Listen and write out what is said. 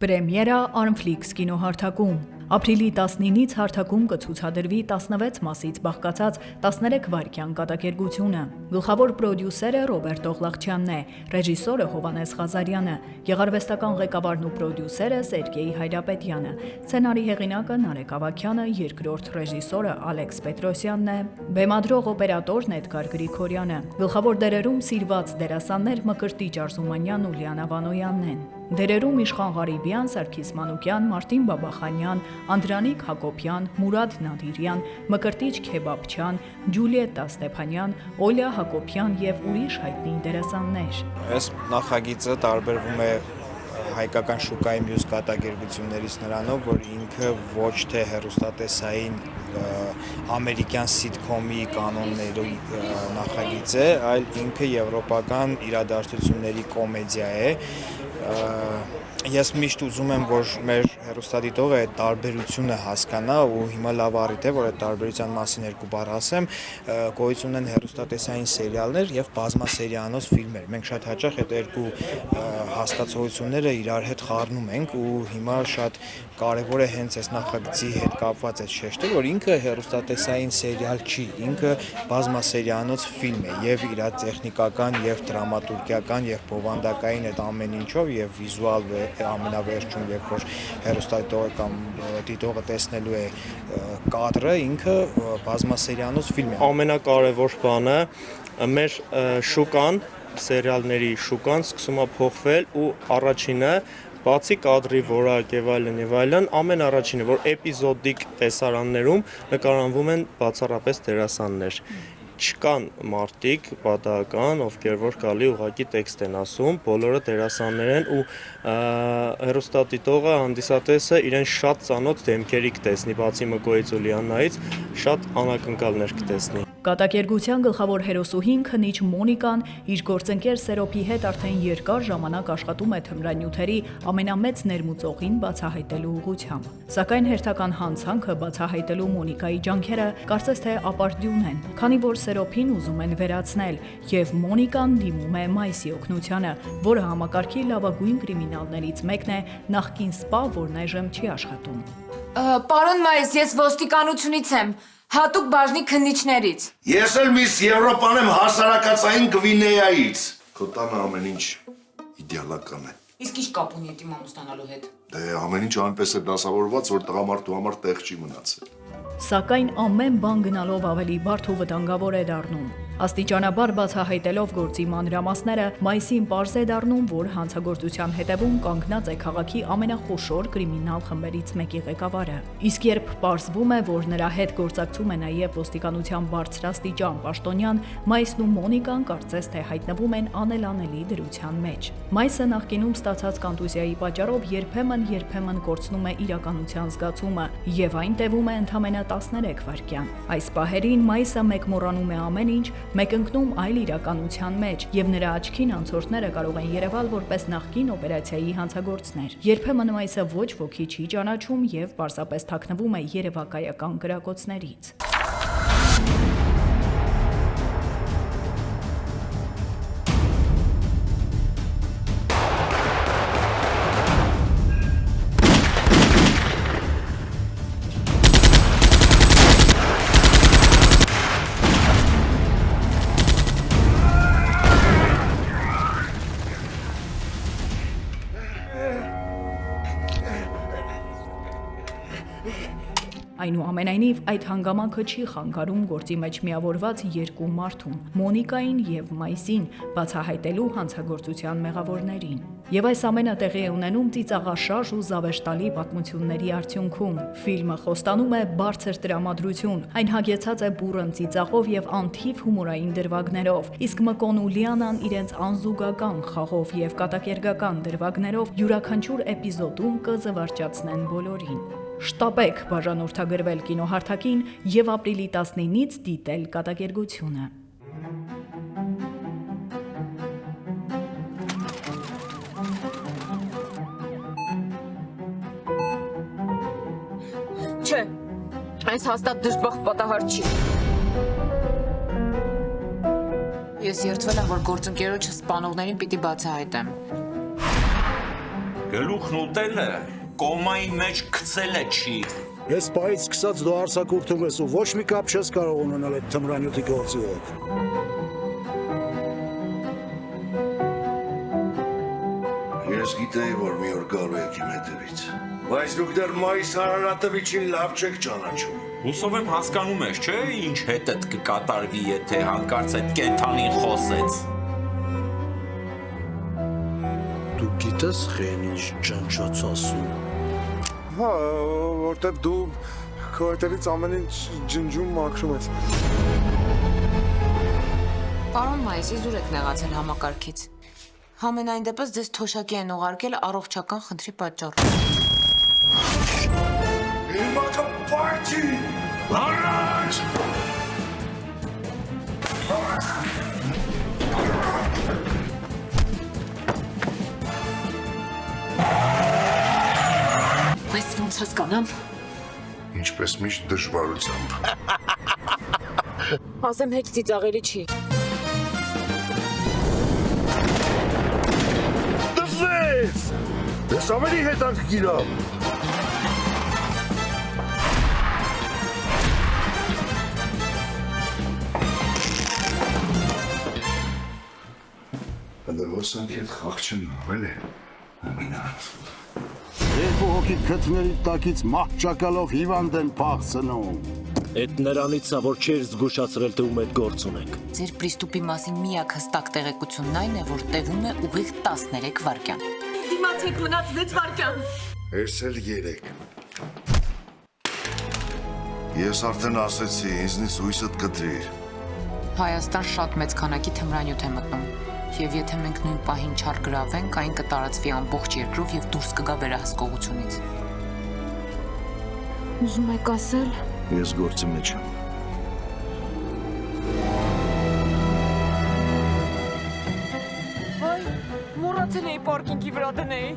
Պրեմիերա Armflix կինոհարթակում Ապրիլի 19-ից հարթակում կցուցադրվի 16 մասից բաղկացած 13 վայրկյան կատակերգությունը։ Գլխավոր պրոդյուսերը Ռոբերտ Օղլաղչյանն է, ռեժիսորը Հովհաննես Ղազարյանը, գեղարվեստական ղեկավարն ու պրոդյուսերը Սերգեյ Հայրապետյանը, սցենարի հեղինակը Նարեկ Ավագյանը, երկրորդ ռեժիսորը Ալեքս Պետրոսյանն է, բեմադրող օպերատորն Էդգար Գրիգորյանը, գլխավոր դերերում սիրված դերասաններ Մկրտիչ Արզումանյանն ու Լիանա Վանոյանն են։ Դերերում Իշխան Ղարիբյան, Սարգիս Մանուկյան, Մարտին Բաբախանյան, Անդրանիկ Հակոբյան, Մուրադ Նադիրյան, Մկրտիչ Քեբաբչյան, Ջուլիետտա Ստեփանյան, Օլյա Հակոբյան եւ ուրիշ հայտնի դերասաններ։ Այս նախագիծը տարբերվում է հայկական շուկայի մյուս կատակերգություններից նրանով, որ ինքը ոչ թե հեռուստատեսային ամերիկյան սիթքոմի կանոնների նախագիծ է, այլ ինքը եվրոպական իրադարձությունների կոմեդիա է։ Ես միշտ ուզում եմ, որ մեր հեռուստադիտողը այդ տարբերությունը հասկանա ու հիմա լավ առիթ է, որ այդ տարբերության մասին երկու բառ ասեմ, գոյություն ունեն հեռուստատեսային սերիալներ եւ բազմասերիանոց ֆիլմեր։ Մենք շատ հաճախ այդ երկու հասկացությունները իրար հետ խառնում ենք ու հիմա շատ կարևոր է հենց այս նախագծի հետ կապված այդ շեշտը, որ ինքը հեռուստատեսային սերիալ չի, ինքը բազմասերիանոց ֆիլմ է եւ իր տեխնիկական եւ դրամատուրգիական եւ բովանդակային այդ ամեն ինչով եւ վիզուալ ամենավերջում, երբ որ հեռուստադիտողը կամ դիտողը տեսնելու է կադրը, ինքը բազմասերիանոց ֆիլմ է։ Ամենակարևոր բանը մեր շուկան, սերիալների շուկան սկսում է փոխվել ու առաջինը բացի կադրի որակ եւ այլն, ամեն առաջինը, որ էպիզոդիկ տեսարաններում նկարահանվում են բացառապես դերասաններ։ Չկան մարդիկ պատահական, ովքեր որ գալի ուղղակի տեքստ են ասում, բոլորը դերասաններ են ու հեռուստադիտողը, հանդիսատեսը իրեն շատ ծանոթ դեմքերի կտեսնի, բացի Մկոյից ու Լիանայից, շատ անակնկալներ կտեսնի։ Կատակերգության գլխավոր հերոսուհին քնիչ Մոնիկան իր գործընկեր Սերոփի հետ արդեն երկար ժամանակ աշխատում է թմրանյութերի ամենամեծ ներմուծողին բացահայտելու ուղղությամբ։ Սակայն հերթական հանցանքը բացահայտելու Մոնիկայի ջանքերը կարծես թե ապարդյուն են, քանի որ Սերոփին ուզում են վերացնել, եւ Մոնիկան դիմում է Մայսի օգնությանը, որը համակարգի լավագույն կրիմինալներից մեկն է, նախկին սպա, որն այժմ չի աշխատում։ Պարոն Մայս, ես ոստիկանությունից եմ, հատուկ բաժնի քննիչներից։ Ես էլ միս Եվրոպան եմ հասարակացային Գվինեայից։ Քո տանը ամեն ինչ իդեալական է։ Իսկ ի՞նչ կապ ունի այդ իմ ամուսնանալու հետ։ Դե ամեն ինչ այնպես է դասավորված, որ տղամարդու համար տեղ չի մնացել։ Սակայն ամեն բան գնալով ավելի բարդ ու վտանգավոր է դառնում։ Աստիճանաբար բացահայտելով գործի մանրամասները, Մայսին պարզ է դառնում, որ հանցագործության հետևում կանգնած է քաղաքի ամենախոշոր կրիմինալ խմբերից մեկի ղեկավարը։ Իսկ երբ պարզվում է, որ նրա հետ գործակցում է նաև ոստիկանության բարձրաստիճան պաշտոնյան, Մայսն ու Մոնիկան կարծես թե հայտնվում են անելանելի դրության մեջ։ Մայսը նախկինում ստացած կոնտուզիայի պատճառով երբեմն կորցնում է իրականության զգացումը եւ այն տևում է ընդամենը 13 վայրկյան։ Այս պահերին Մայսը մեկմոռանում է ամեն ինչ, մեկընկնում այլ իրականության մեջ եւ նրա աչքին անցորդները կարող են երևալ որպես նախկին օպերացիայի հանցագործներ։ Երբեմն Մայսը ոչ ոքի չի ճանաչում եւ պարզապես թաքնվում է երևակայական գրակոծներից։ Այնուամենայնիվ այդ հանգամանքը չի խանգարում գործի մեջ միավորված երկու մարդուն՝ Մոնիկային եւ Մայսին, բացահայտելու հանցագործության մեղավորներին։ Եվ այս ամենը տեղի է ունենում ծիծաղաշարժ ու զավեշտալի պատմությունների արդյունքում։ Ֆիլմը խոստանում է բարձր տրամադրություն, այն հագեցած է բուռն ծիծաղով եւ անթիվ հումորային դրվագներով, իսկ Մկոն ու Լիանան իրենց անզուգական խաղով եւ կատակերգական դրվագներով յուրաքանչյուր էպիզոդում կզվարճացնեն բոլորին։ Շտապեք բաժանորդագրվել կինոհարթակին եւ ապրիլի 19-ից դիտել կատակերգությունը։ Չէ, այս հաստատ դժբախտ պատահար չի։ Ես երդվել եմ, որ գործընկերոջը սպանողներին պիտի բացահայտեմ։ Գլուխն ուտելը կոմայի մեջ գցելը չի։ Ես պայից սկսած դու արձակուրդում ես ու ոչ մի կապ չես կարող ունենալ այդ թմրանյութի գործի հետ։ Ես գիտեի, որ մի օր գալու եք իմ հետևից։ Բայց դուք դեռ Մայիս Արարատովիչին լավ չեք ճանաչում։ Հուսով եմ հասկանում ես, չէ՞, ինչ հետդ կկատարվի, եթե հանկարծ այդ կենթանին խոսեց։ Դու գիտես խեն ինչ ճանճաց ասում։ Հա, որտեվ դու քո հետևից ամեն ինչ ջնջում մաքրում ես։ Պարոն Մայիսի զուր եք նեղացել համակարգից։ Համենայն դեպս ձեզ թոշակի են ուղարկել առողջական խնդրի պատճառով։ Հիմա կպարչի, առաջ! Բայց ոնց հասկանամ։ Ինչպես միշտ դժվարությամբ։ Ասեմ հեչ ծիծաղելի չի։ Դզես! Ես ավելի հետաքրքիր եմ։ Հնդրվոսանք հետ խաղ չնավել է, ամինան։ Երկու հոգի քթների տակից մահճակալով հիվանդ են փախցնում։ Այդ նրանից է, որ չեր զգուշացրել թե ում հետ գործ ունենք։ Ձեր պրիստուպի մասին միակ հստակ տեղեկությունն այն է, որ տևում է ուղիղ 13 վայրկյան։ Դիմացեք մնաց 6 վայրկյան։ Ես էլ 3։ Ես արդեն ասեցի, ինձնից հույսդ կտրիր։ Հայաստան շատ մեծ քանակի թմրանյութ է մտնում։ Եվ եթե մենք նույն պահին չարգրավենք, այն կտարածվի ամբողջ երկրով եւ դուրս կգա վերահսկողությունից։ Ուզում եք ասել։ Ես գործի մեջ եմ։ Վայ, մոռացել էի պարկինգի վրա դնեի։